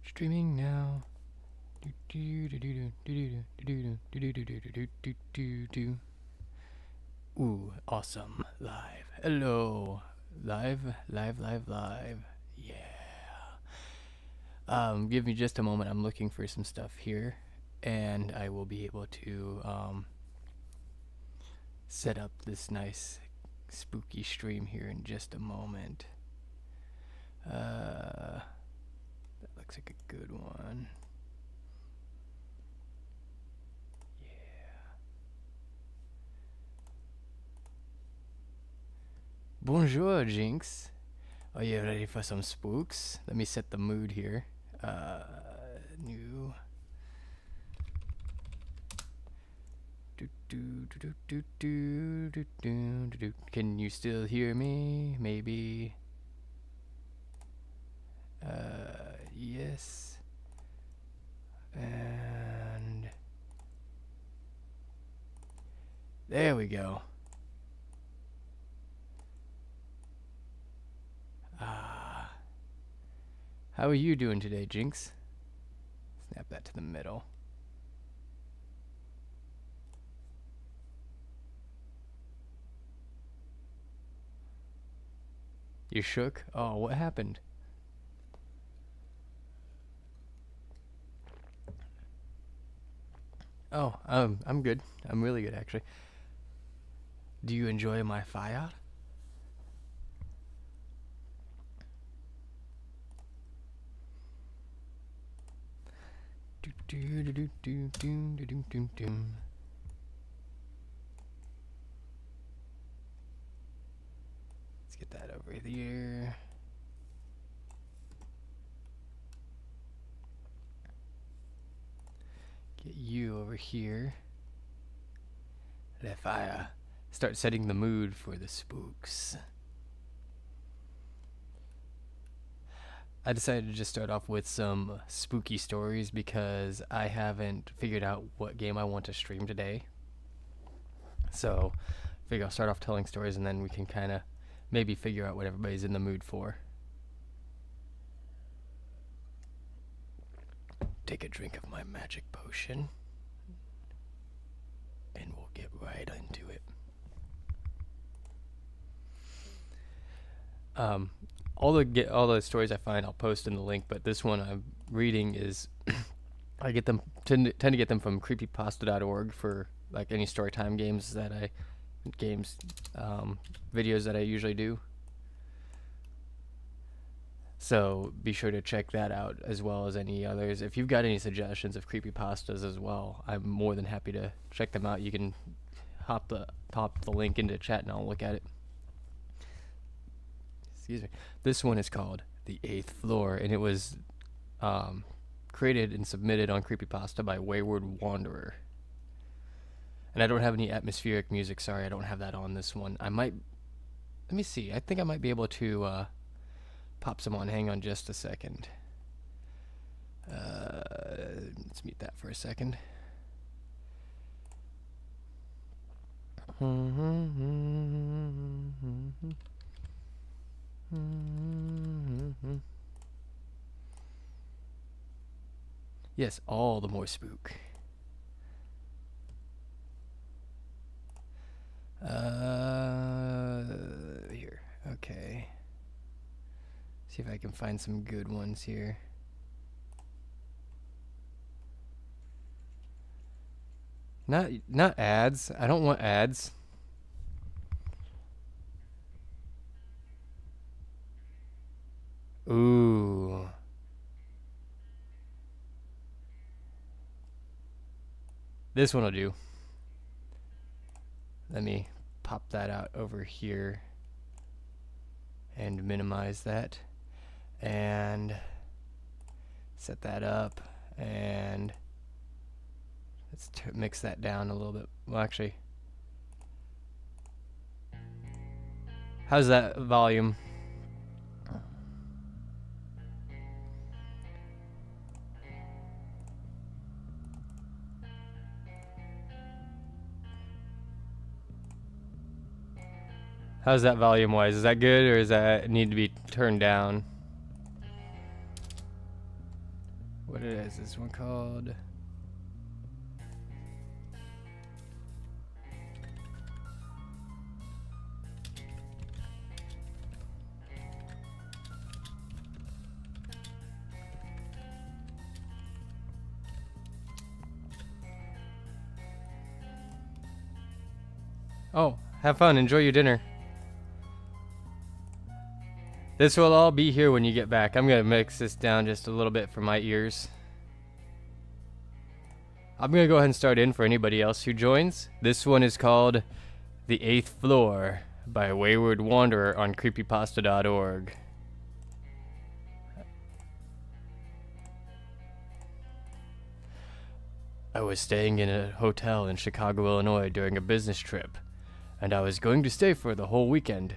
Streaming now. Ooh, awesome. Live. Hello. Live, live, live, live. Yeah. Give me just a moment. I'm looking for some stuff here, and I will be able to set up this nice spooky stream here in just a moment. That looks like a good one. Bonjour, Jinx. Are you ready for some spooks? Let me set the mood here. New. Can you still hear me? Maybe. Yes. And there we go. How are you doing today, Jinx? Snap that to the middle. You shook? Oh, what happened? Oh, I'm good. I'm really good, actually. Do you enjoy my fire? Let's get that over here. Get you over here. Let fire. Start setting the mood for the spooks. I decided to just start off with some spooky stories because I haven't figured out what game I want to stream today. So I figure I'll start off telling stories and then we can kind of maybe figure out what everybody's in the mood for. Take a drink of my magic potion and we'll get right into it. All the stories I find I'll post in the link, but this one I'm reading is I get them tend to get them from creepypasta.org for like any storytime games that videos that I usually do. So be sure to check that out as well as any others. If you've got any suggestions of creepypastas as well, I'm more than happy to check them out. You can pop the link into chat and I'll look at it. Excuse me. This one is called The Eighth Floor, and it was created and submitted on Creepypasta by Wayward Wanderer. And I don't have any atmospheric music. Sorry, I don't have that on this one. I might... Let me see. I think I might be able to pop some on. Hang on just a second. Let's mute that for a second. Yes, all the more spook. Here. Okay. See if I can find some good ones here. Not ads. I don't want ads. Ooh. This one will do. Let me pop that out over here and minimize that and set that up, and let's mix that down a little bit. Well, actually, how's that volume? How's that volume wise? Is that good or does that need to be turned down? What is this one called? Oh, have fun. Enjoy your dinner. This will all be here when you get back. I'm going to mix this down just a little bit for my ears. I'm going to go ahead and start in for anybody else who joins. This one is called The Eighth Floor by Wayward Wanderer on creepypasta.org. I was staying in a hotel in Chicago, Illinois during a business trip, and I was going to stay for the whole weekend.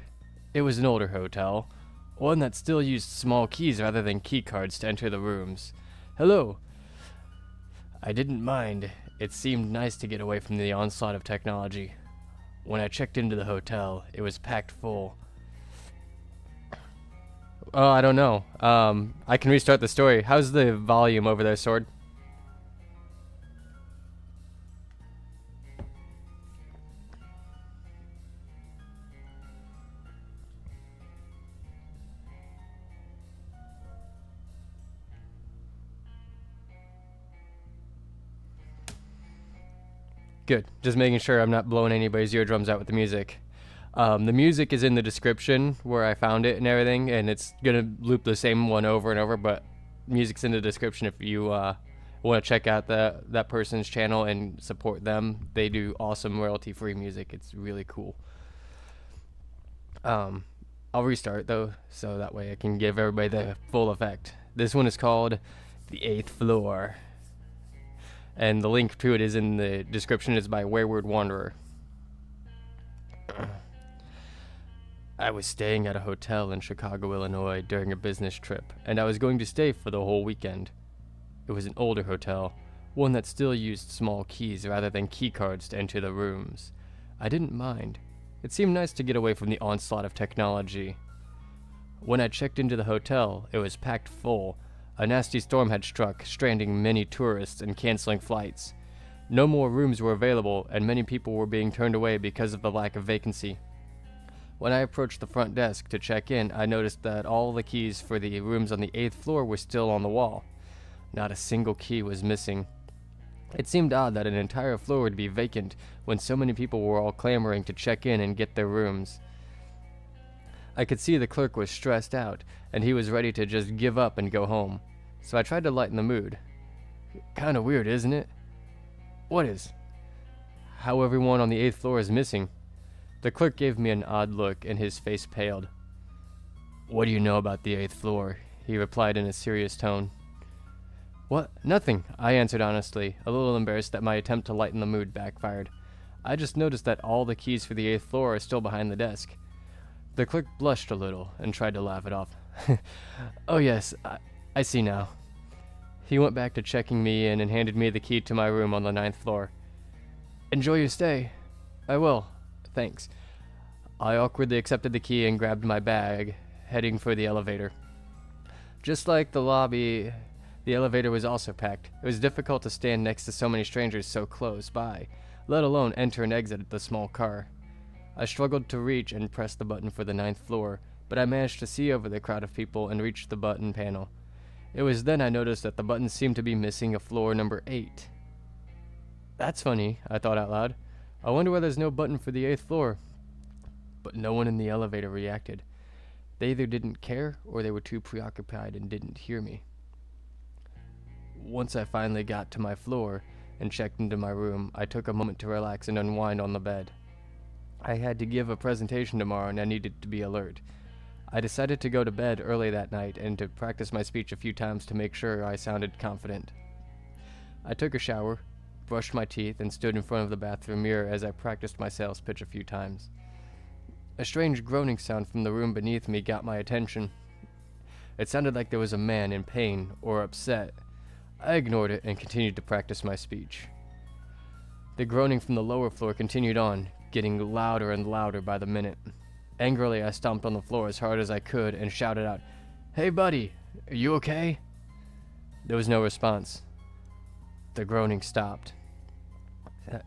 It was an older hotel, one that still used small keys rather than key cards to enter the rooms. Hello. I didn't mind. It seemed nice to get away from the onslaught of technology. When I checked into the hotel, it was packed full. Oh, I don't know. I can restart the story. How's the volume over there, Sword? Good. Just making sure I'm not blowing anybody's eardrums out with the music. The music is in the description where I found it and everything, and it's gonna loop the same one over and over, but music's in the description if you want to check out that person's channel and support them. They do awesome royalty-free music. It's really cool. I'll restart though, so that way I can give everybody the full effect. This one is called The Eighth Floor, and the link to it is in the description. It's by Wayward Wanderer. I was staying at a hotel in Chicago, Illinois during a business trip, and I was going to stay for the whole weekend. It was an older hotel, one that still used small keys rather than key cards to enter the rooms. I didn't mind. It seemed nice to get away from the onslaught of technology. When I checked into the hotel, it was packed full. A nasty storm had struck, stranding many tourists and canceling flights. No more rooms were available, and many people were being turned away because of the lack of vacancy. When I approached the front desk to check in, I noticed that all the keys for the rooms on the 8th floor were still on the wall. Not a single key was missing. It seemed odd that an entire floor would be vacant when so many people were all clamoring to check in and get their rooms. I could see the clerk was stressed out, and he was ready to just give up and go home. So I tried to lighten the mood. Kinda weird, isn't it? What is? How everyone on the 8th floor is missing. The clerk gave me an odd look, and his face paled. What do you know about the 8th floor? He replied in a serious tone. What? Nothing, I answered honestly, a little embarrassed that my attempt to lighten the mood backfired. I just noticed that all the keys for the 8th floor are still behind the desk. The clerk blushed a little and tried to laugh it off. Oh yes, I see now. He went back to checking me in and handed me the key to my room on the 9th floor. Enjoy your stay. I will. Thanks. I awkwardly accepted the key and grabbed my bag, heading for the elevator. Just like the lobby, the elevator was also packed. It was difficult to stand next to so many strangers so close by, let alone enter and exit the small car. I struggled to reach and press the button for the 9th floor, but I managed to see over the crowd of people and reach the button panel. It was then I noticed that the button seemed to be missing a floor number 8. That's funny, I thought out loud. I wonder why there's no button for the 8th floor. But no one in the elevator reacted. They either didn't care or they were too preoccupied and didn't hear me. Once I finally got to my floor and checked into my room, I took a moment to relax and unwind on the bed. I had to give a presentation tomorrow and I needed to be alert. I decided to go to bed early that night and to practice my speech a few times to make sure I sounded confident. I took a shower, brushed my teeth, and stood in front of the bathroom mirror as I practiced my sales pitch a few times. A strange groaning sound from the room beneath me got my attention. It sounded like there was a man in pain or upset. I ignored it and continued to practice my speech. The groaning from the lower floor continued on, getting louder and louder by the minute. Angrily, I stomped on the floor as hard as I could and shouted out, "Hey buddy, are you okay?" There was no response. The groaning stopped.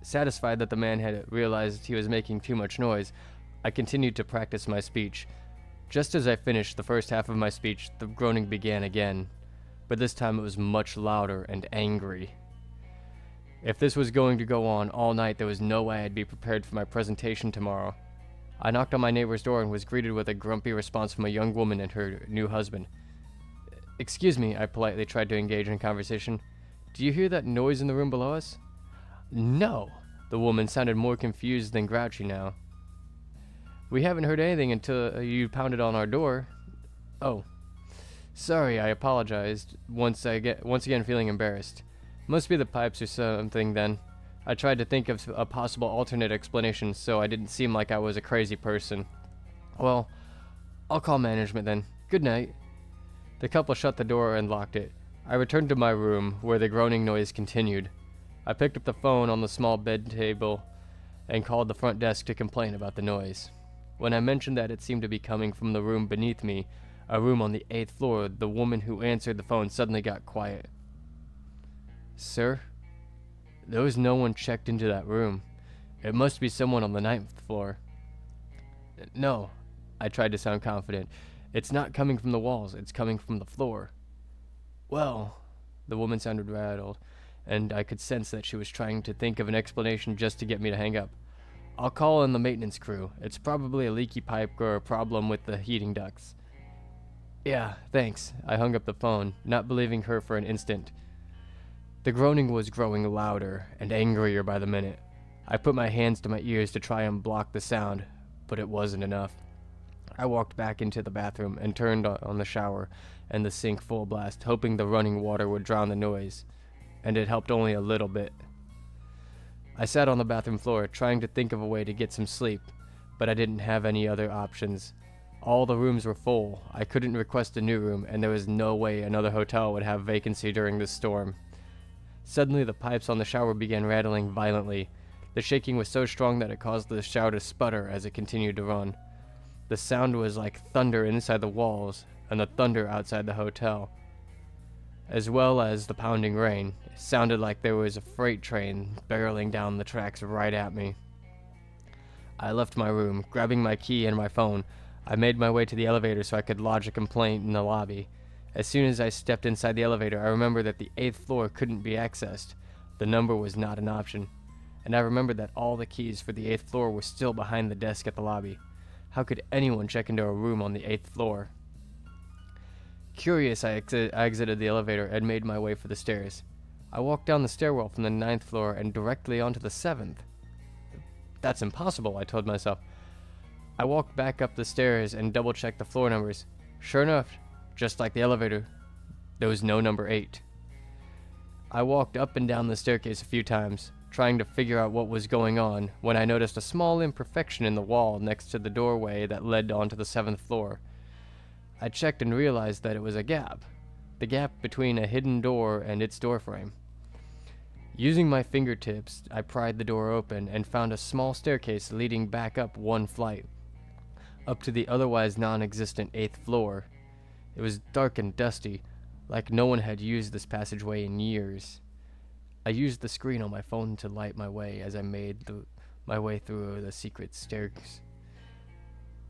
Satisfied that the man had realized he was making too much noise, I continued to practice my speech. Just as I finished the first half of my speech, the groaning began again, but this time it was much louder and angry. If this was going to go on all night, there was no way I'd be prepared for my presentation tomorrow. I knocked on my neighbor's door and was greeted with a grumpy response from a young woman and her new husband. "Excuse me," I politely tried to engage in conversation. "Do you hear that noise in the room below us?" "No." The woman sounded more confused than grouchy now. "We haven't heard anything until you pounded on our door." "Oh. Sorry," I apologized, once again feeling embarrassed. "Must be the pipes or something then." I tried to think of a possible alternate explanation so I didn't seem like I was a crazy person. "Well, I'll call management then. Good night." The couple shut the door and locked it. I returned to my room, where the groaning noise continued. I picked up the phone on the small bed table and called the front desk to complain about the noise. When I mentioned that it seemed to be coming from the room beneath me, a room on the 8th floor, the woman who answered the phone suddenly got quiet. "Sir? There was no one checked into that room. It must be someone on the 9th floor." "No," I tried to sound confident. "It's not coming from the walls, it's coming from the floor." "Well," the woman sounded rattled, and I could sense that she was trying to think of an explanation just to get me to hang up. "I'll call in the maintenance crew. It's probably a leaky pipe or a problem with the heating ducts." "Yeah, thanks." I hung up the phone, not believing her for an instant. The groaning was growing louder and angrier by the minute. I put my hands to my ears to try and block the sound, but it wasn't enough. I walked back into the bathroom and turned on the shower and the sink full blast, hoping the running water would drown the noise, and it helped only a little bit. I sat on the bathroom floor, trying to think of a way to get some sleep, but I didn't have any other options. All the rooms were full. I couldn't request a new room, and there was no way another hotel would have vacancy during this storm. Suddenly, the pipes on the shower began rattling violently. The shaking was so strong that it caused the shower to sputter as it continued to run. The sound was like thunder inside the walls and the thunder outside the hotel. As well as the pounding rain, it sounded like there was a freight train barreling down the tracks right at me. I left my room, grabbing my key and my phone. I made my way to the elevator so I could lodge a complaint in the lobby. As soon as I stepped inside the elevator, I remembered that the 8th floor couldn't be accessed. The number was not an option. And I remembered that all the keys for the 8th floor were still behind the desk at the lobby. How could anyone check into a room on the 8th floor? Curious, I exited the elevator and made my way for the stairs. I walked down the stairwell from the 9th floor and directly onto the 7th. That's impossible, I told myself. I walked back up the stairs and double-checked the floor numbers. Sure enough, just like the elevator, there was no number 8. I walked up and down the staircase a few times, trying to figure out what was going on, when I noticed a small imperfection in the wall next to the doorway that led onto the 7th floor. I checked and realized that it was a gap, the gap between a hidden door and its doorframe. Using my fingertips, I pried the door open and found a small staircase leading back up one flight, up to the otherwise non-existent 8th floor. It was dark and dusty, like no one had used this passageway in years. I used the screen on my phone to light my way as I made my way through the secret stairs.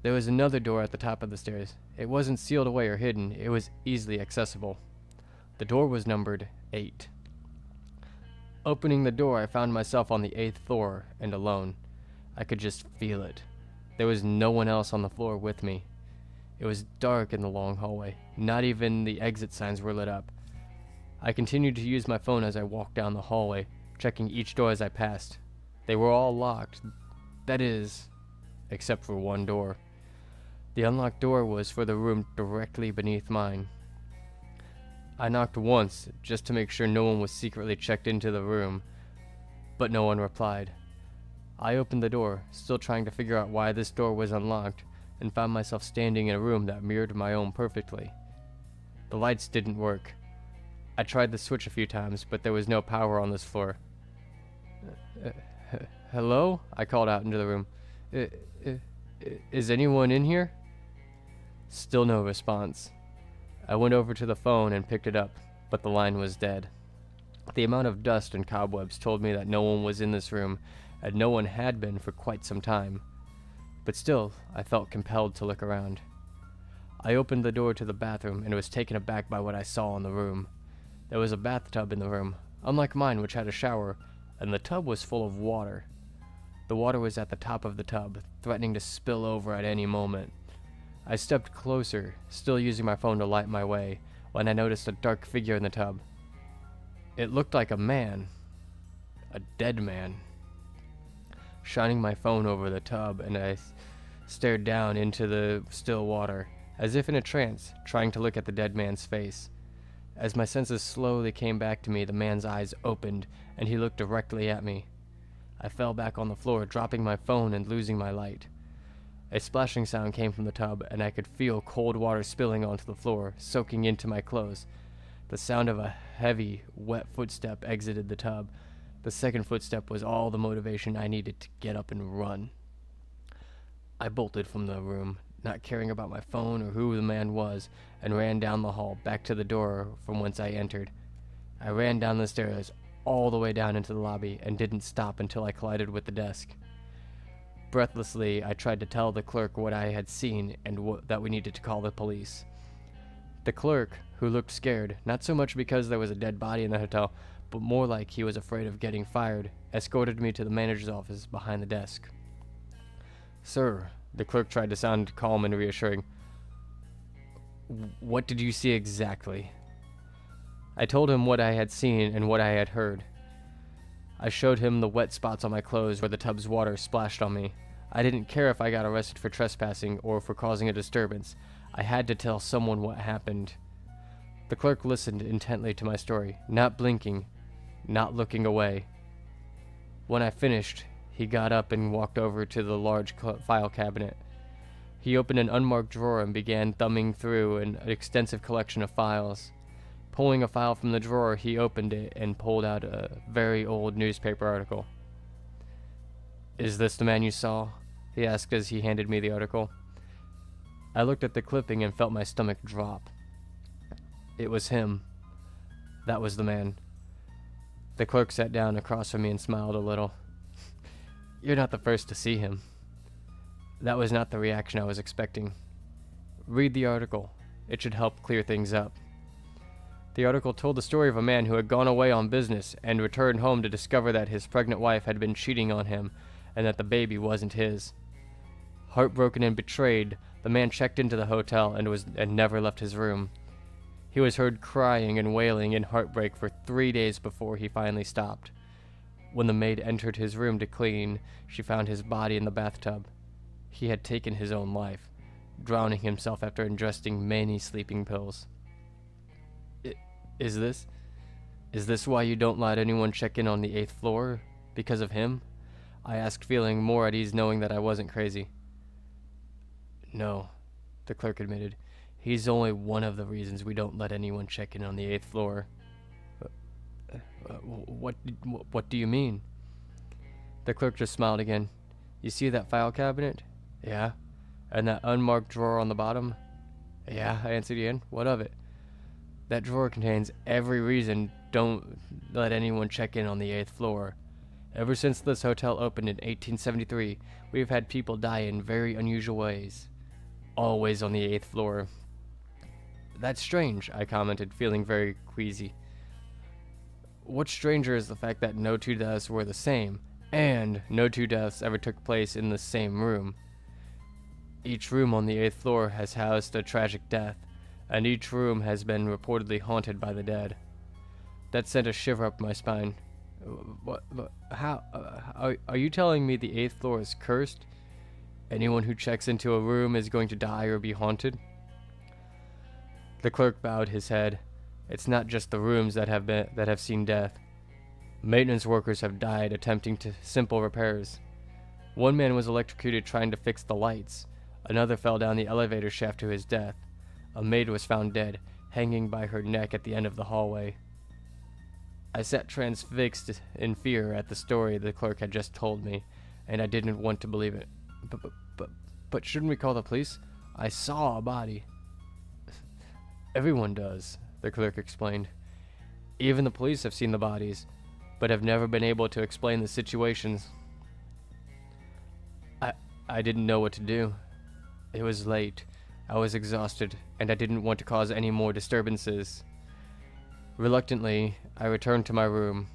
There was another door at the top of the stairs. It wasn't sealed away or hidden. It was easily accessible. The door was numbered 8. Opening the door, I found myself on the 8th floor and alone. I could just feel it. There was no one else on the floor with me. It was dark in the long hallway. Not even the exit signs were lit up. I continued to use my phone as I walked down the hallway, checking each door as I passed. They were all locked. That is, except for one door. The unlocked door was for the room directly beneath mine. I knocked once, just to make sure no one was secretly checked into the room, but no one replied. I opened the door, still trying to figure out why this door was unlocked, and found myself standing in a room that mirrored my own perfectly. The lights didn't work. I tried the switch a few times, but there was no power on this floor. Hello? I called out into the room. Is anyone in here? Still no response. I went over to the phone and picked it up. but the line was dead. The amount of dust and cobwebs told me that no one was in this room, and no one had been for quite some time. But still, I felt compelled to look around. I opened the door to the bathroom and was taken aback by what I saw in the room. There was a bathtub in the room, unlike mine, which had a shower, and the tub was full of water. The water was at the top of the tub, threatening to spill over at any moment. I stepped closer, still using my phone to light my way, when I noticed a dark figure in the tub. It looked like a man. A dead man. Shining my phone over the tub, and I stared down into the still water, as if in a trance, trying to look at the dead man's face. As my senses slowly came back to me, the man's eyes opened, and he looked directly at me. I fell back on the floor, dropping my phone and losing my light. A splashing sound came from the tub, and I could feel cold water spilling onto the floor, soaking into my clothes. The sound of a heavy, wet footstep exited the tub. The second footstep was all the motivation I needed to get up and run. I bolted from the room, not caring about my phone or who the man was, and ran down the hall, back to the door from whence I entered. I ran down the stairs, all the way down into the lobby, and didn't stop until I collided with the desk. Breathlessly, I tried to tell the clerk what I had seen and that we needed to call the police. The clerk, who looked scared, not so much because there was a dead body in the hotel, but more like he was afraid of getting fired, escorted me to the manager's office behind the desk. "Sir," the clerk tried to sound calm and reassuring. "What did you see exactly?" I told him what I had seen and what I had heard. I showed him the wet spots on my clothes where the tub's water splashed on me. I didn't care if I got arrested for trespassing or for causing a disturbance. I had to tell someone what happened. The clerk listened intently to my story, not blinking, not looking away. When I finished, he got up and walked over to the large file cabinet. He opened an unmarked drawer and began thumbing through an extensive collection of files. Pulling a file from the drawer, he opened it and pulled out a very old newspaper article. "Is this the man you saw?" he asked as he handed me the article. I looked at the clipping and felt my stomach drop. It was him. That was the man. The clerk sat down across from me and smiled a little. "You're not the first to see him." That was not the reaction I was expecting. "Read the article. It should help clear things up." The article told the story of a man who had gone away on business and returned home to discover that his pregnant wife had been cheating on him and that the baby wasn't his. Heartbroken and betrayed, the man checked into the hotel and never left his room. He was heard crying and wailing in heartbreak for 3 days before he finally stopped. When the maid entered his room to clean, she found his body in the bathtub. He had taken his own life, drowning himself after ingesting many sleeping pills. Is this why you don't let anyone check in on the 8th floor? Because of him?" I asked, feeling more at ease knowing that I wasn't crazy. "No," the clerk admitted. "He's only one of the reasons we don't let anyone check in on the 8th floor." What do you mean?" The clerk just smiled again. "You see that file cabinet?" "Yeah." "And that unmarked drawer on the bottom?" "Yeah," I answered again. "What of it?" "That drawer contains every reason don't let anyone check in on the 8th floor. Ever since this hotel opened in 1873, we have had people die in very unusual ways. Always on the 8th floor." "That's strange," I commented, feeling very queasy. "What's stranger is the fact that no two deaths were the same, and no two deaths ever took place in the same room. Each room on the 8th floor has housed a tragic death, and each room has been reportedly haunted by the dead." That sent a shiver up my spine. How? Are you telling me the 8th floor is cursed? Anyone who checks into a room is going to die or be haunted?" The clerk bowed his head. "It's not just the rooms that have seen death. Maintenance workers have died attempting simple repairs. One man was electrocuted trying to fix the lights. Another fell down the elevator shaft to his death. A maid was found dead, hanging by her neck at the end of the hallway." I sat transfixed in fear at the story the clerk had just told me, and I didn't want to believe it. But shouldn't we call the police? I saw a body." "Everyone does," the clerk explained. Even the police have seen the bodies, but have never been able to explain the situations. I, I didn't know what to do. It was late. I was exhausted, and I didn't want to cause any more disturbances. Reluctantly, I returned to my room.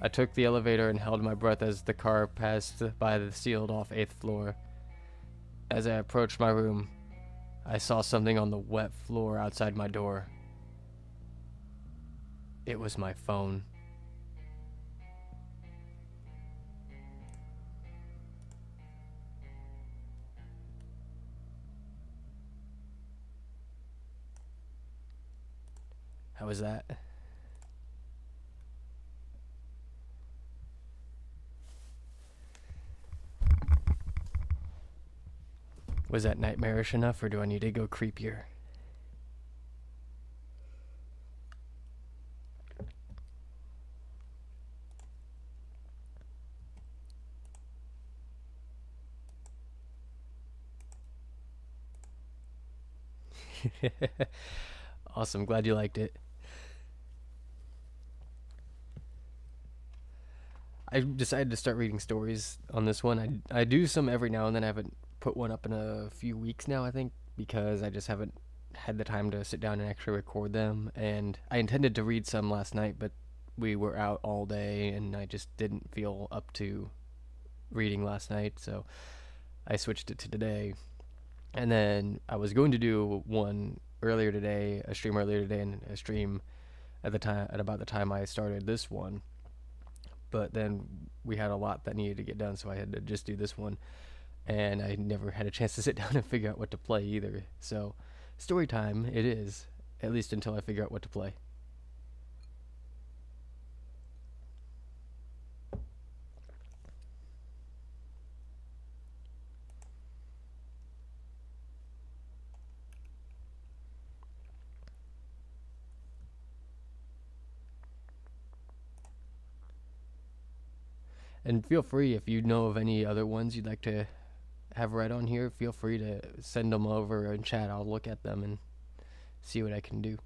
I took the elevator and held my breath as the car passed by the sealed-off 8th floor. As I approached my room, I saw something on the wet floor outside my door. It was my phone. How was that? Was that nightmarish enough, or do I need to go creepier? Awesome, glad you liked it. I decided to start reading stories on this one. I do some every now and then. I haven't put one up in a few weeks now, I think, because I just haven't had the time to sit down and actually record them. And I intended to read some last night, but we were out all day and I just didn't feel up to reading last night, so I switched it to today. And then I was going to do one earlier today, a stream earlier today, and a stream at about the time I started this one. But then we had a lot that needed to get done, so I had to just do this one. And I never had a chance to sit down and figure out what to play either. So, story time it is, at least until I figure out what to play. And feel free, if you know of any other ones you'd like to have read on here, feel free to send them over in chat. I'll look at them and see what I can do.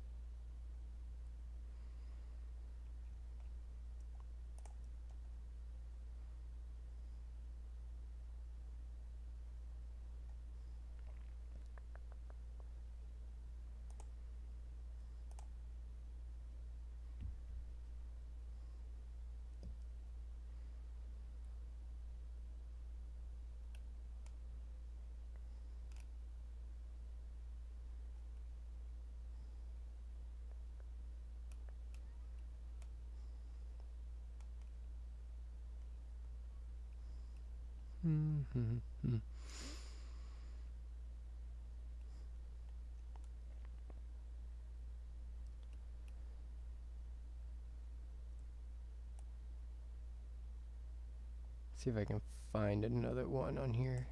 See if I can find another one on here.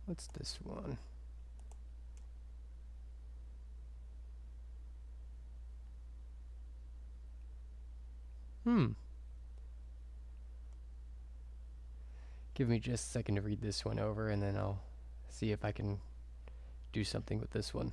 What's this one? Give me just a second to read this one over, and then I'll see if I can do something with this one.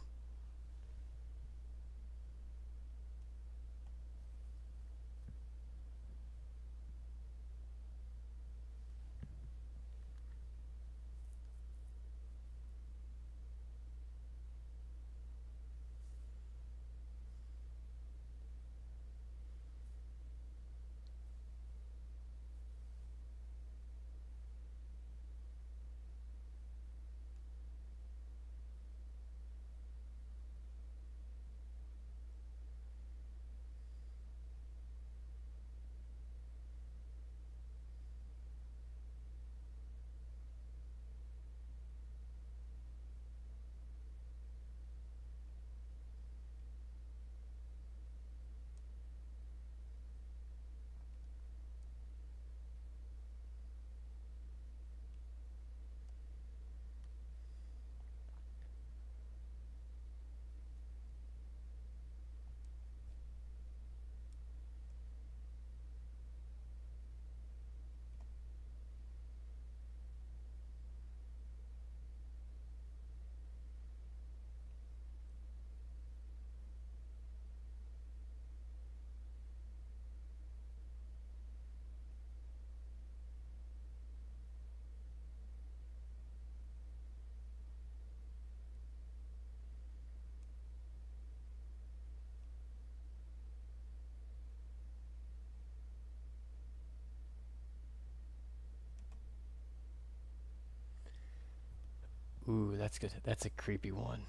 Ooh, that's good. That's a creepy one.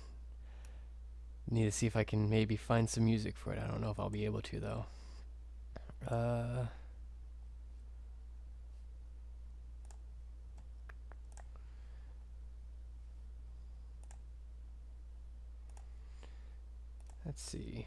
Need to see if I can maybe find some music for it. I don't know if I'll be able to though. Uh, let's see.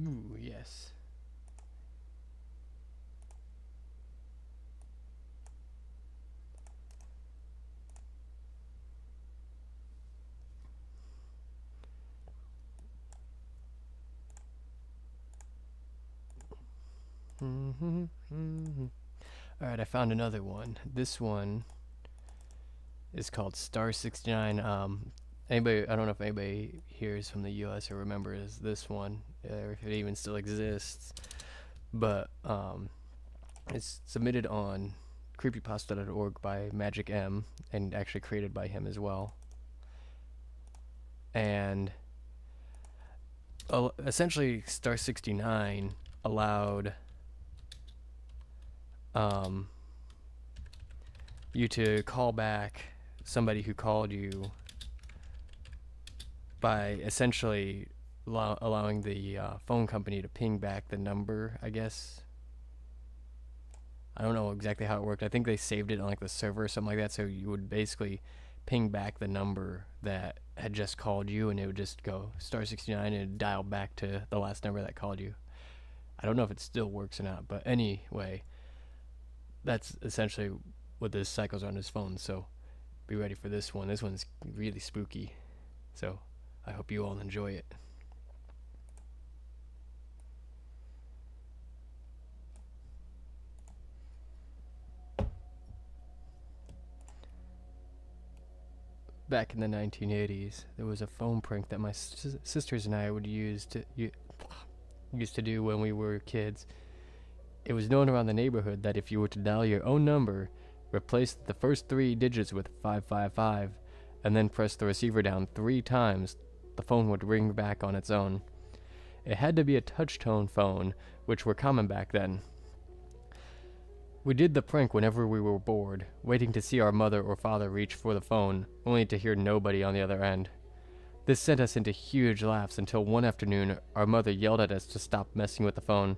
Ooh, yes. Alright, I found another one. This one is called Star 69. Anybody, I don't know if anybody here is from the US or remembers this one, or if it even still exists, but it's submitted on creepypasta.org by Magic M, and actually created by him as well. And essentially, Star 69 allowed you to call back somebody who called you by essentially allowing the phone company to ping back the number, I guess. I don't know exactly how it worked. I think they saved it on like the server or something like that, so you would basically ping back the number that had just called you, and it would just go Star 69 and dial back to the last number that called you. I don't know if it still works or not, but anyway, that's essentially what this cycles on his phone, so be ready for this one. This one's really spooky, so I hope you all enjoy it. Back in the 1980s, there was a phone prank that my sisters and I would used to do when we were kids. It was known around the neighborhood that if you were to dial your own number, replace the first 3 digits with 555, and then press the receiver down 3 times, the phone would ring back on its own. It had to be a touch-tone phone, which were common back then. We did the prank whenever we were bored, waiting to see our mother or father reach for the phone, only to hear nobody on the other end. This sent us into huge laughs until one afternoon our mother yelled at us to stop messing with the phone.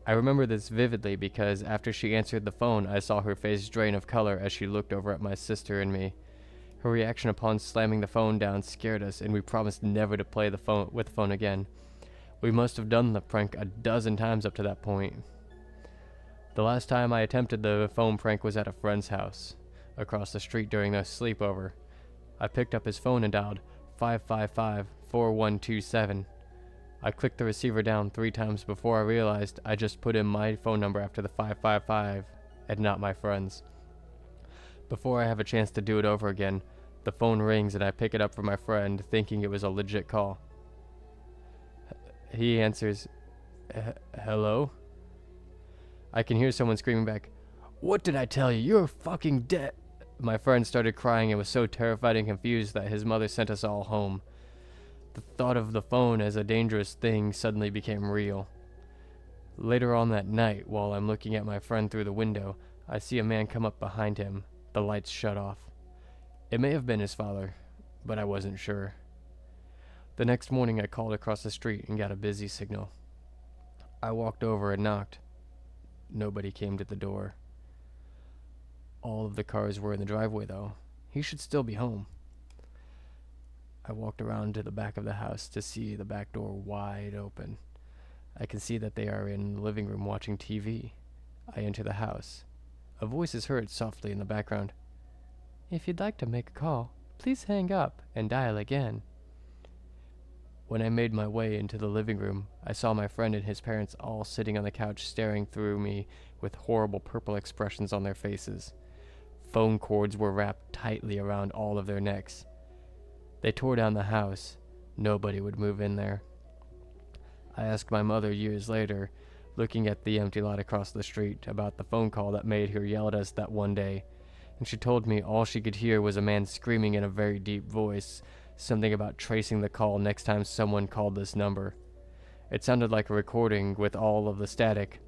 I remember this vividly because after she answered the phone, I saw her face drain of color as she looked over at my sister and me. Her reaction upon slamming the phone down scared us, and we promised never to play with the phone again. We must have done the prank a dozen times up to that point. The last time I attempted the phone prank was at a friend's house, across the street during a sleepover. I picked up his phone and dialed 555-4127. I clicked the receiver down 3 times before I realized I just put in my phone number after the 555 and not my friend's. Before I have a chance to do it over again, the phone rings and I pick it up for my friend, thinking it was a legit call. He answers, "Hello?" I can hear someone screaming back, "What did I tell you? You're fucking dead." My friend started crying and was so terrified and confused that his mother sent us all home. The thought of the phone as a dangerous thing suddenly became real. Later on that night, while I'm looking at my friend through the window, I see a man come up behind him, the lights shut off. It may have been his father, but I wasn't sure. The next morning I called across the street and got a busy signal. I walked over and knocked. Nobody came to the door. All of the cars were in the driveway, though. He should still be home. I walked around to the back of the house to see the back door wide open. I can see that they are in the living room watching TV. I enter the house. A voice is heard softly in the background. "If you'd like to make a call, Please hang up and dial again. When I made my way into the living room, I saw my friend and his parents all sitting on the couch staring through me with horrible purple expressions on their faces. Phone cords were wrapped tightly around all of their necks. They tore down the house. Nobody would move in there. I asked my mother years later, looking at the empty lot across the street, about the phone call that made her yell at us that one day, and she told me all she could hear was a man screaming in a very deep voice, something about tracing the call next time someone called this number. It sounded like a recording with all of the static,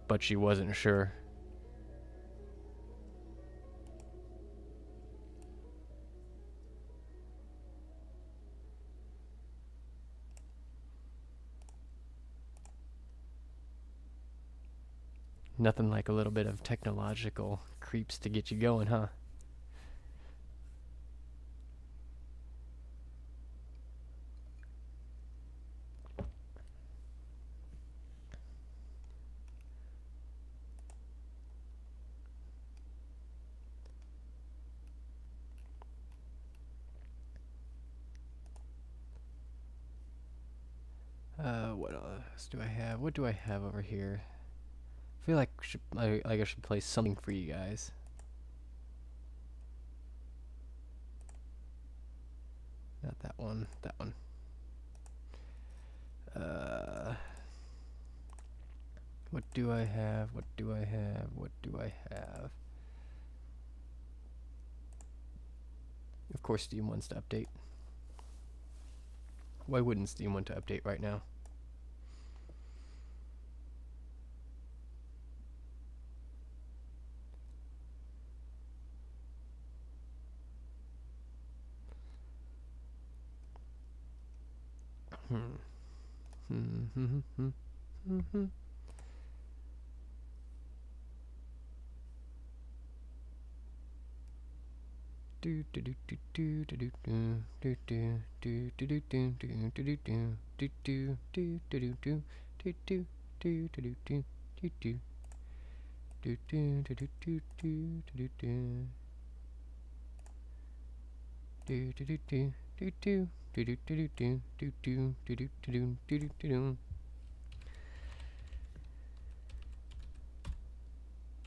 but she wasn't sure. Nothing like a little bit of technological creeps to get you going, huh? What else do I have? What do I have over here? I feel like I should play something for you guys. Not that one. That one. What do I have? What do I have? What do I have? Of course, Steam wants to update. Why wouldn't Steam want to update right now?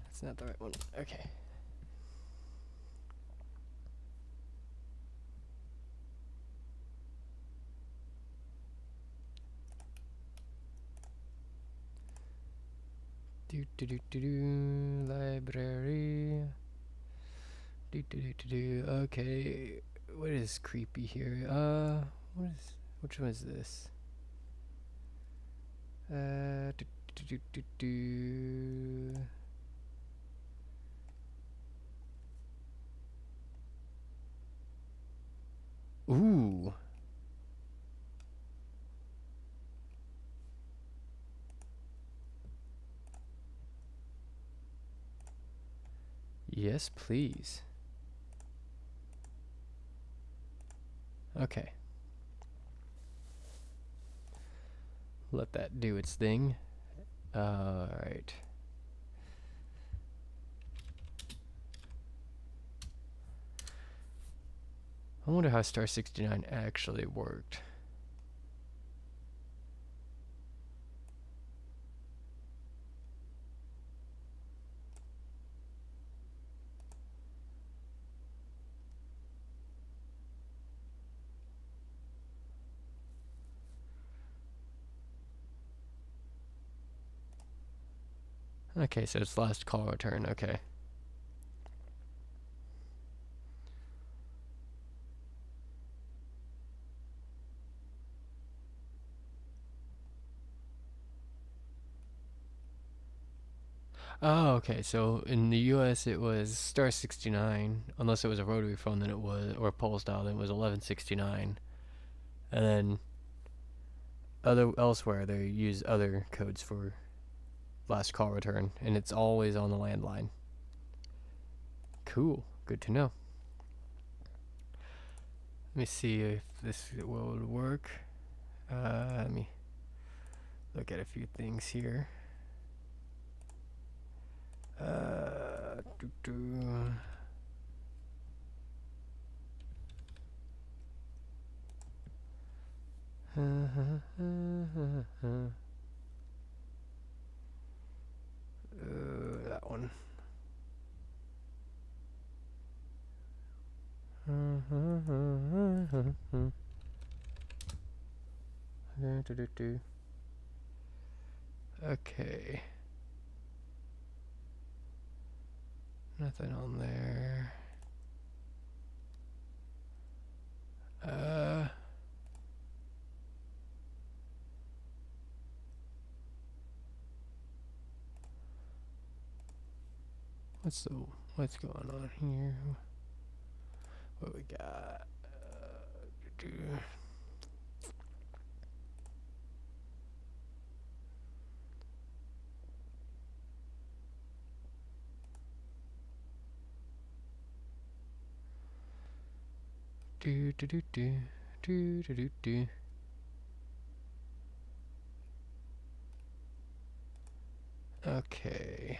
That's not the right one. Okay. Library. Okay, what is creepy here? Which one is this? Ooh. Yes, please. Okay. Let that do its thing. Alright. I wonder how Star 69 actually worked. Okay, so it's last call return, okay. Oh, okay, so in the US it was Star 69, unless it was a rotary phone, then it was, or pulse dial, then it was 1169. And then elsewhere they use other codes for last call return, and it's always on the landline. Cool, good to know. Let me see if this will work. Let me look at a few things here. That one. Okay. Nothing on there. What's going on here? What we got? Okay.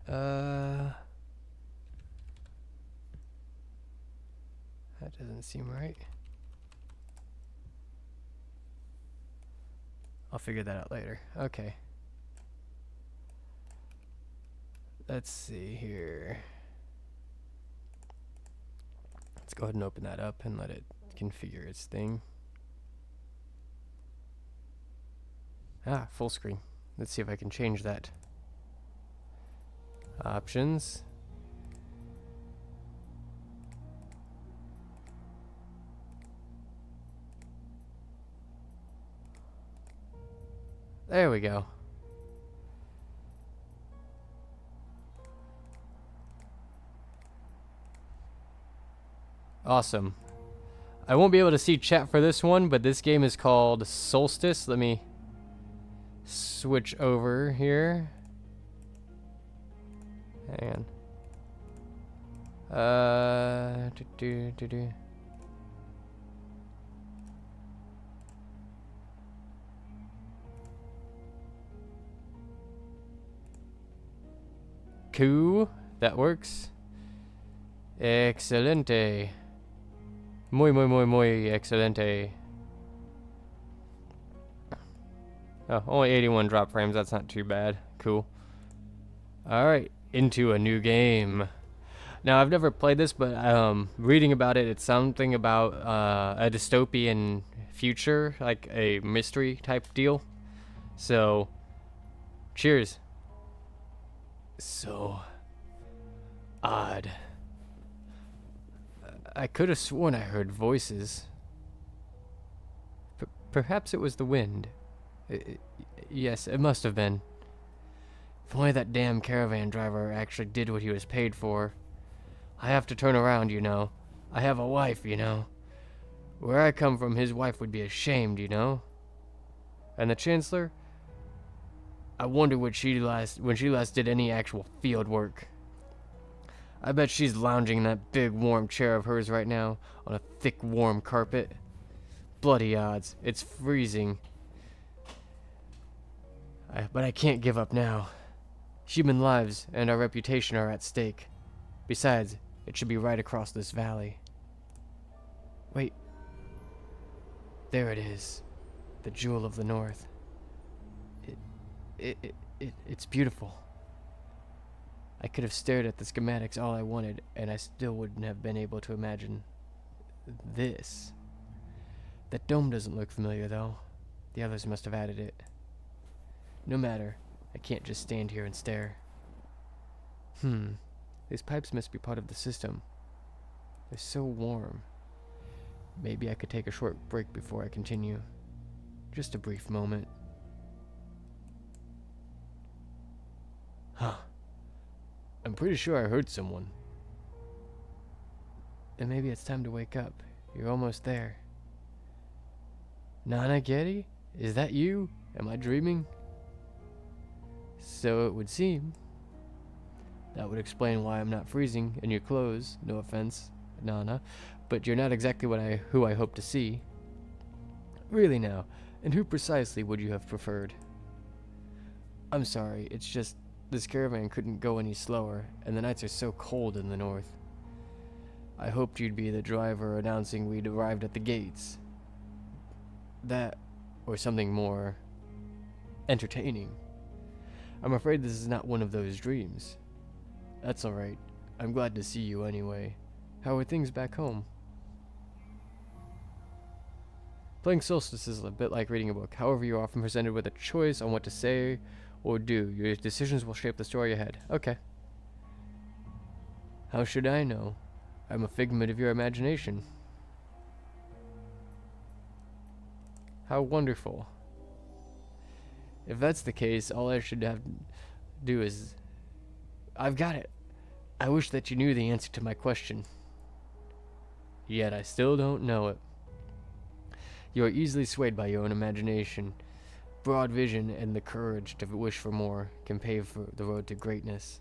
That doesn't seem right. I'll figure that out later. Okay. Let's see here. Let's go ahead and open that up and let it configure its thing. Ah, full screen. Let's see if I can change that. Options. There we go. Awesome. I won't be able to see chat for this one, but this game is called Solstice. Let me switch over here. Hang on. Cool. That works. Excelente. Muy excelente. Oh, only 81 drop frames. That's not too bad. Cool. Alright, into a new game. Now, I've never played this, but reading about it, it's something about a dystopian future, like a mystery type deal. So, cheers. So odd. I could have sworn I heard voices. Perhaps it was the wind. Yes, it must have been. If only that damn caravan driver actually did what he was paid for. I have to turn around, you know. I have a wife, you know. Where I come from, his wife would be ashamed, you know. And the Chancellor? I wonder when she last did any actual field work. I bet she's lounging in that big warm chair of hers right now on a thick warm carpet. Bloody odds, it's freezing. But I can't give up now. Human lives and our reputation are at stake. Besides, it should be right across this valley. Wait. There it is. The Jewel of the North. It's beautiful. I could have stared at the schematics all I wanted, and I still wouldn't have been able to imagine this. That dome doesn't look familiar, though. The others must have added it. No matter. I can't just stand here and stare. These pipes must be part of the system. They're so warm. Maybe I could take a short break before I continue. Just a brief moment. Huh. I'm pretty sure I heard someone. Then maybe it's time to wake up. You're almost there. Nana Getty? Is that you? Am I dreaming? So it would seem. That would explain why I'm not freezing in your clothes. No offense, Nana. But you're not exactly who I hope to see. Really now, and who precisely would you have preferred? I'm sorry, it's just this caravan couldn't go any slower, and the nights are so cold in the north. I hoped you'd be the driver announcing we'd arrived at the gates. That, or something more entertaining. I'm afraid this is not one of those dreams. That's alright. I'm glad to see you anyway. How are things back home? Playing Solstice is a bit like reading a book. However, you're often presented with a choice on what to say or do. Your decisions will shape the story ahead. Okay. How should I know? I'm a figment of your imagination. How wonderful. If that's the case, all I should have to do is... I've got it. I wish that you knew the answer to my question. Yet I still don't know it. You are easily swayed by your own imagination. Broad vision and the courage to wish for more can pave for the road to greatness,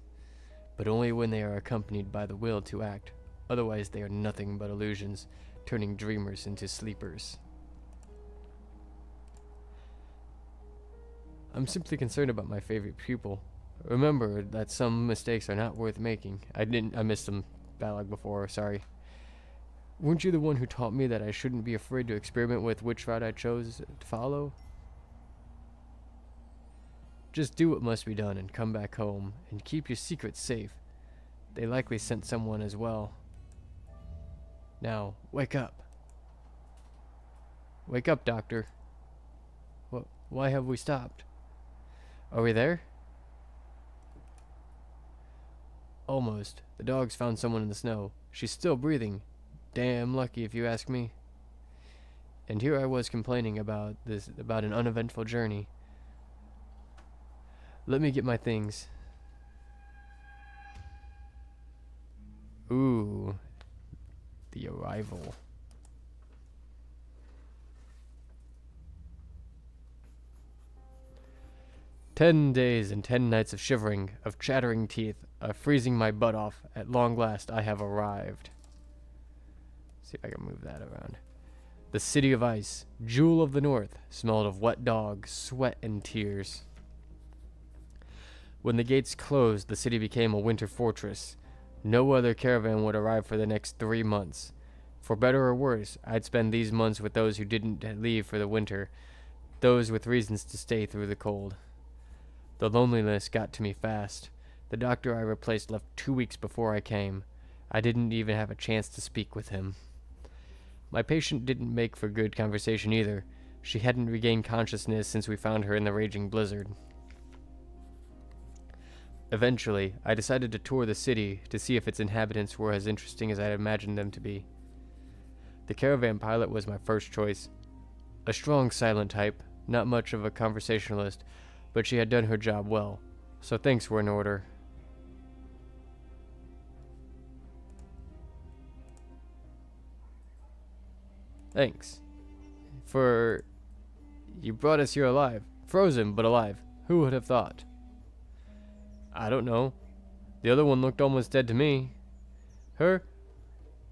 but only when they are accompanied by the will to act. Otherwise they are nothing but illusions, turning dreamers into sleepers. I'm simply concerned about my favorite pupil. Remember that some mistakes are not worth making. I missed some dialogue before, sorry. Weren't you the one who taught me that I shouldn't be afraid to experiment with which route I chose to follow? Just do what must be done and come back home, and keep your secrets safe. They likely sent someone as well. Now, wake up. Wake up, Doctor. Why have we stopped? Are we there? Almost. The dogs found someone in the snow. She's still breathing. Damn lucky if you ask me. And here I was complaining about an uneventful journey. Let me get my things. Ooh. The arrival. "10 days and 10 nights of shivering, of chattering teeth, of freezing my butt off. At long last I have arrived." See if I can move that around. The city of ice, jewel of the north, smelled of wet dogs, sweat, and tears. When the gates closed, the city became a winter fortress. No other caravan would arrive for the next 3 months. For better or worse, I'd spend these months with those who didn't leave for the winter, those with reasons to stay through the cold. The loneliness got to me fast. The doctor I replaced left 2 weeks before I came. I didn't even have a chance to speak with him. My patient didn't make for good conversation either. She hadn't regained consciousness since we found her in the raging blizzard. Eventually, I decided to tour the city to see if its inhabitants were as interesting as I had imagined them to be. The caravan pilot was my first choice. A strong, silent type, not much of a conversationalist, but she had done her job well, so thanks were in order. Thanks. You brought us here alive. Frozen, but alive. Who would have thought? I don't know. The other one looked almost dead to me. Her?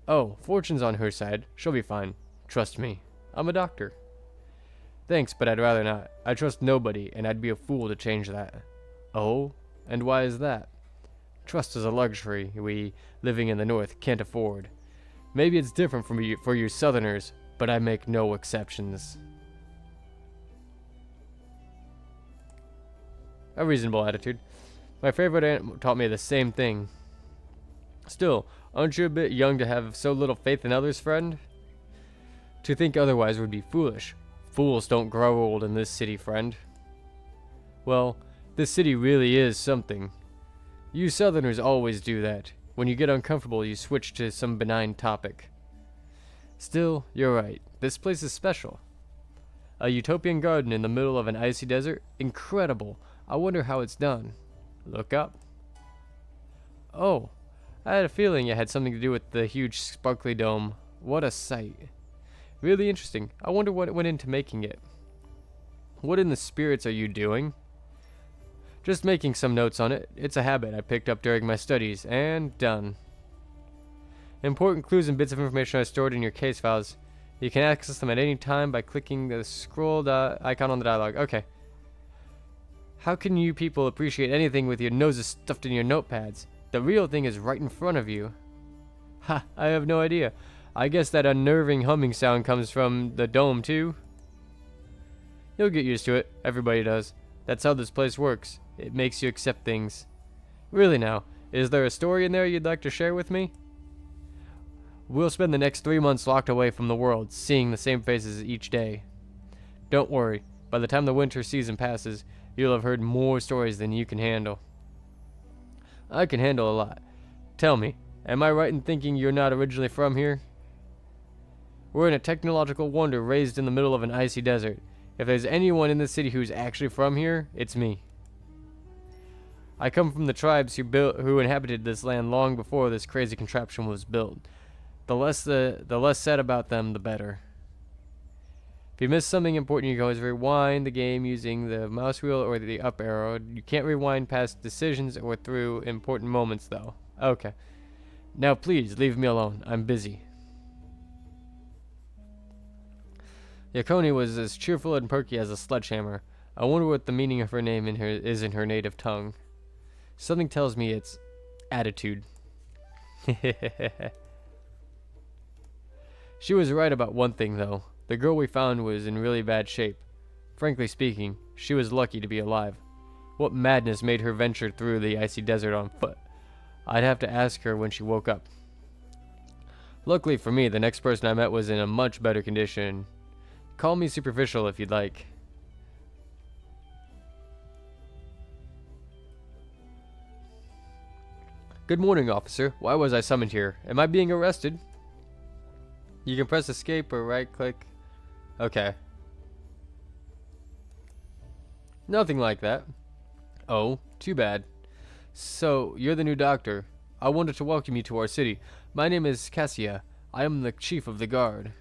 Oh, fortune's on her side. She'll be fine. Trust me. I'm a doctor. Thanks, but I'd rather not. I trust nobody, and I'd be a fool to change that. Oh? And why is that? Trust is a luxury we, living in the North, can't afford. Maybe it's different for you Southerners, but I make no exceptions. A reasonable attitude. My favorite aunt taught me the same thing. Still, aren't you a bit young to have so little faith in others, friend? To think otherwise would be foolish. Fools don't grow old in this city, friend. Well, this city really is something. You Southerners always do that. When you get uncomfortable, you switch to some benign topic. Still, you're right. This place is special. A utopian garden in the middle of an icy desert? Incredible. I wonder how it's done. Look up. Oh, I had a feeling it had something to do with the huge sparkly dome. What a sight. Really interesting. I wonder what went into making it. What in the spirits are you doing? Just making some notes on it. It's a habit I picked up during my studies, and done. Important clues and bits of information are stored in your case files. You can access them at any time by clicking the scroll icon on the dialog. Okay. How can you people appreciate anything with your noses stuffed in your notepads? The real thing is right in front of you. Ha, I have no idea. I guess that unnerving humming sound comes from the dome too. You'll get used to it. Everybody does. That's how this place works. It makes you accept things. Really now, is there a story in there you'd like to share with me? We'll spend the next 3 months locked away from the world, seeing the same faces each day. Don't worry. By the time the winter season passes, you'll have heard more stories than you can handle. I can handle a lot. Tell me, am I right in thinking you're not originally from here? We're in a technological wonder raised in the middle of an icy desert. If there's anyone in this city who's actually from here, it's me. I come from the tribes who inhabited this land long before this crazy contraption was built. The less said about them, the better. If you miss something important, you can always rewind the game using the mouse wheel or the up arrow. You can't rewind past decisions or through important moments, though. Okay. Now please, leave me alone. I'm busy. Yakoni was as cheerful and perky as a sledgehammer. I wonder what the meaning of her name is in her native tongue. Something tells me it's attitude. She was right about one thing, though. The girl we found was in really bad shape. Frankly speaking, she was lucky to be alive. What madness made her venture through the icy desert on foot? I'd have to ask her when she woke up. Luckily for me, the next person I met was in a much better condition. Call me superficial if you'd like. Good morning, officer. Why was I summoned here? Am I being arrested? You can press escape or right click. Okay. Nothing like that. Oh, too bad. So, you're the new doctor. I wanted to welcome you to our city. My name is Cassia. I am the chief of the guard.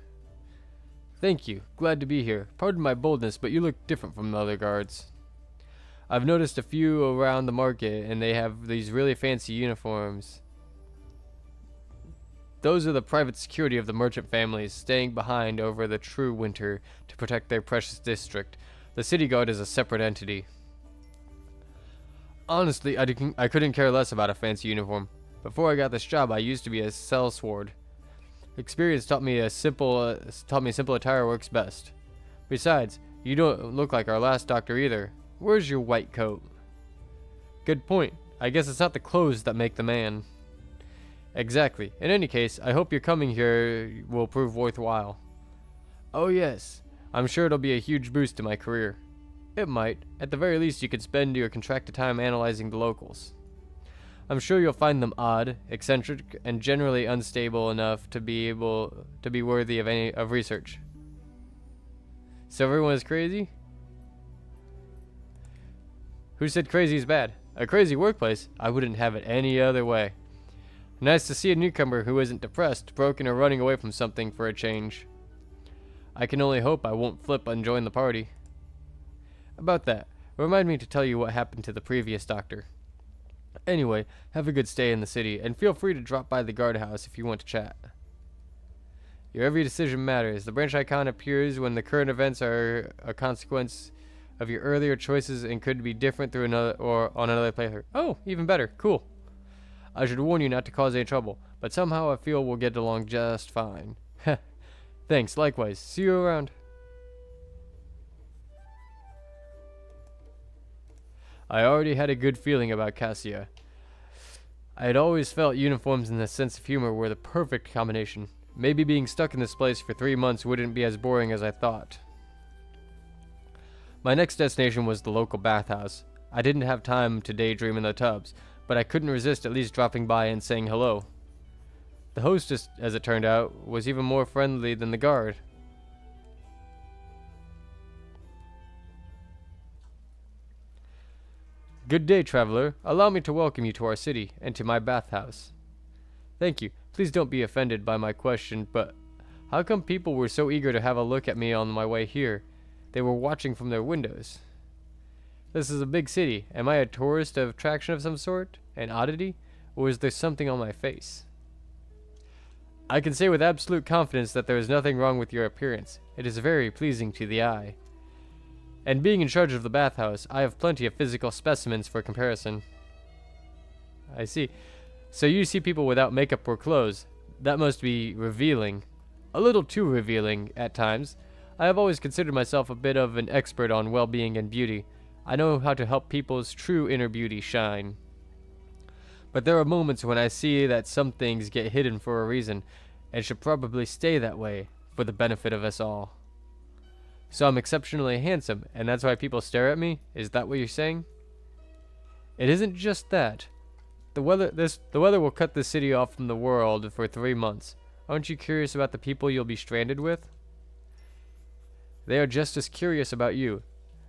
Thank you. Glad to be here. Pardon my boldness, but you look different from the other guards. I've noticed a few around the market, and they have these really fancy uniforms. Those are the private security of the merchant families, staying behind over the true winter to protect their precious district. The city guard is a separate entity. Honestly, I couldn't care less about a fancy uniform. Before I got this job, I used to be a sellsword. Experience taught me simple attire works best. Besides, you don't look like our last doctor either. Where's your white coat? Good point. I guess it's not the clothes that make the man. Exactly. In any case, I hope your coming here will prove worthwhile. Oh yes. I'm sure it'll be a huge boost to my career. It might. At the very least, you could spend your contracted time analyzing the locals. I'm sure you'll find them odd, eccentric, and generally unstable enough to be worthy of research. So everyone is crazy? Who said crazy is bad? A crazy workplace? I wouldn't have it any other way. Nice to see a newcomer who isn't depressed, broken, or running away from something for a change. I can only hope I won't flip and join the party. About that, remind me to tell you what happened to the previous doctor. Anyway, have a good stay in the city, and feel free to drop by the guardhouse if you want to chat. Your every decision matters. The branch icon appears when the current events are a consequence of your earlier choices and could be different through another or on another playthrough. Oh, even better. Cool. I should warn you not to cause any trouble, but somehow I feel we'll get along just fine. Thanks, likewise. See you around. I already had a good feeling about Cassia. I had always felt uniforms and the sense of humor were the perfect combination. Maybe being stuck in this place for 3 months wouldn't be as boring as I thought. My next destination was the local bathhouse. I didn't have time to daydream in the tubs, but I couldn't resist at least dropping by and saying hello. The hostess, as it turned out, was even more friendly than the guard. Good day, traveler. Allow me to welcome you to our city and to my bathhouse. Thank you. Please don't be offended by my question, but how come people were so eager to have a look at me on my way here? They were watching from their windows. This is a big city. Am I a tourist attraction of some sort? An oddity? Or is there something on my face? I can say with absolute confidence that there is nothing wrong with your appearance. It is very pleasing to the eye. And being in charge of the bathhouse, I have plenty of physical specimens for comparison. I see. So you see people without makeup or clothes. That must be revealing. A little too revealing at times. I have always considered myself a bit of an expert on well-being and beauty. I know how to help people's true inner beauty shine. But there are moments when I see that some things get hidden for a reason, and should probably stay that way, for the benefit of us all. So I'm exceptionally handsome, and that's why people stare at me? Is that what you're saying? It isn't just that. The weather will cut the city off from the world for 3 months. Aren't you curious about the people you'll be stranded with? They are just as curious about you,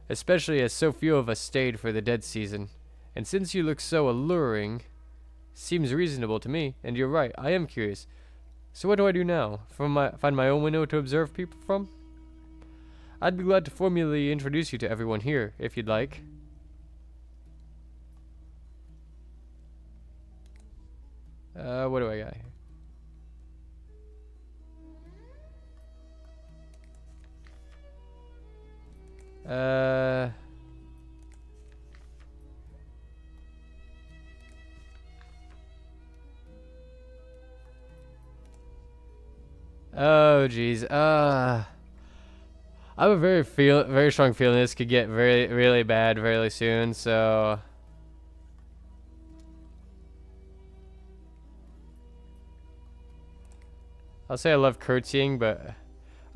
especially as so few of us stayed for the dead season. And since you look so alluring, seems reasonable to me, and you're right, I am curious. So what do I do now? Find my own window to observe people from? I'd be glad to formally introduce you to everyone here, if you'd like. What do I got here? Oh geez. I have a very strong feeling this could get really bad really soon, so I'll say I love curtsying, but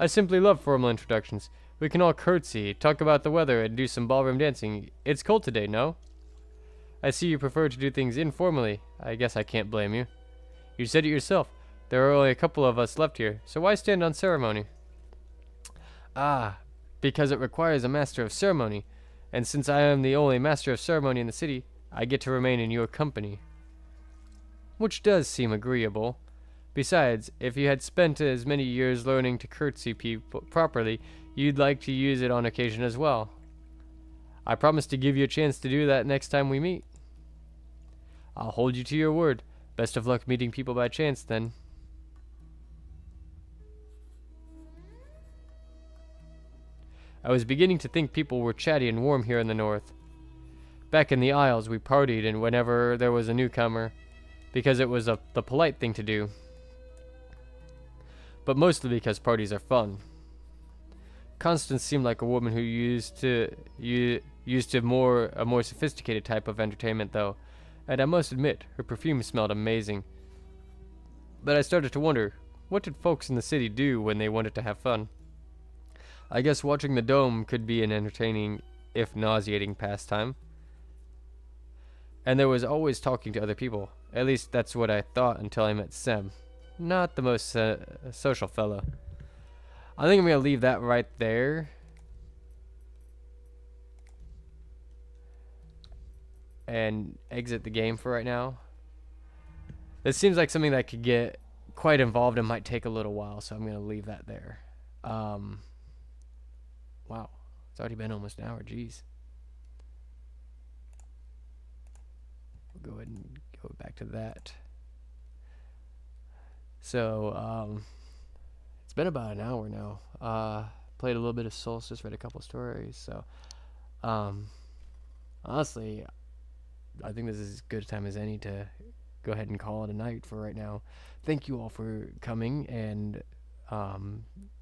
I simply love formal introductions. We can all curtsy, talk about the weather, and do some ballroom dancing. It's cold today, no? I see you prefer to do things informally. I guess I can't blame you. You said it yourself. There are only a couple of us left here, so why stand on ceremony? Ah, because it requires a master of ceremony, and since I am the only master of ceremony in the city, I get to remain in your company. Which does seem agreeable. Besides, if you had spent as many years learning to curtsy people properly, you'd like to use it on occasion as well. I promise to give you a chance to do that next time we meet. I'll hold you to your word. Best of luck meeting people by chance, then. I was beginning to think people were chatty and warm here in the north. Back in the Isles, we partied and whenever there was a newcomer, because it was the polite thing to do. But mostly because parties are fun. Constance seemed like a woman who used to a more sophisticated type of entertainment, though, and I must admit, her perfume smelled amazing. But I started to wonder, what did folks in the city do when they wanted to have fun? I guess watching the dome could be an entertaining, if nauseating, pastime. And there was always talking to other people. At least that's what I thought until I met Sem. Not the most social fellow. I think I'm going to leave that right there. And exit the game for right now. This seems like something that could get quite involved and might take a little while, so I'm going to leave that there. Wow, it's already been almost an hour, jeez. We'll go ahead and go back to that. So, it's been about an hour now. Played a little bit of Solstice, read a couple stories, so, honestly, I think this is as good a time as any to go ahead and call it a night for right now. Thank you all for coming and,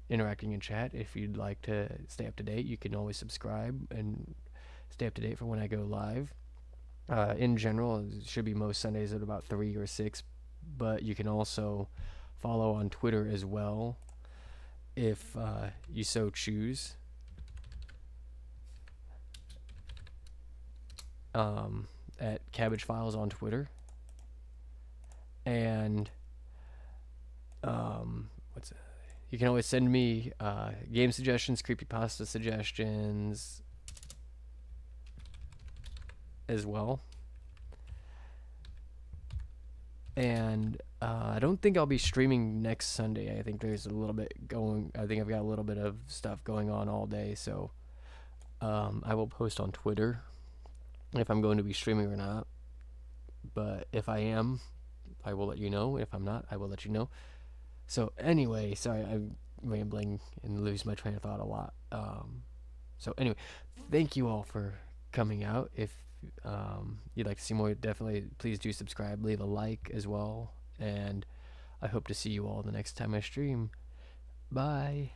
interacting in chat. If you'd like to stay up to date, you can always subscribe and stay up to date for when I go live. In general, it should be most Sundays at about 3 or 6, but you can also follow on Twitter as well if you so choose. At Cabbage Files on Twitter. And you can always send me game suggestions, creepypasta suggestions as well. And I don't think I'll be streaming next Sunday. I think there's a little bit going. I think I've got a little bit of stuff going on all day, so I will post on Twitter if I'm going to be streaming or not. But if I am, I will let you know. If I'm not, I will let you know. So anyway, sorry, I'm rambling and lose my train of thought a lot. So anyway, thank you all for coming out. If you'd like to see more, definitely please do subscribe, leave a like as well, and I hope to see you all the next time I stream. Bye.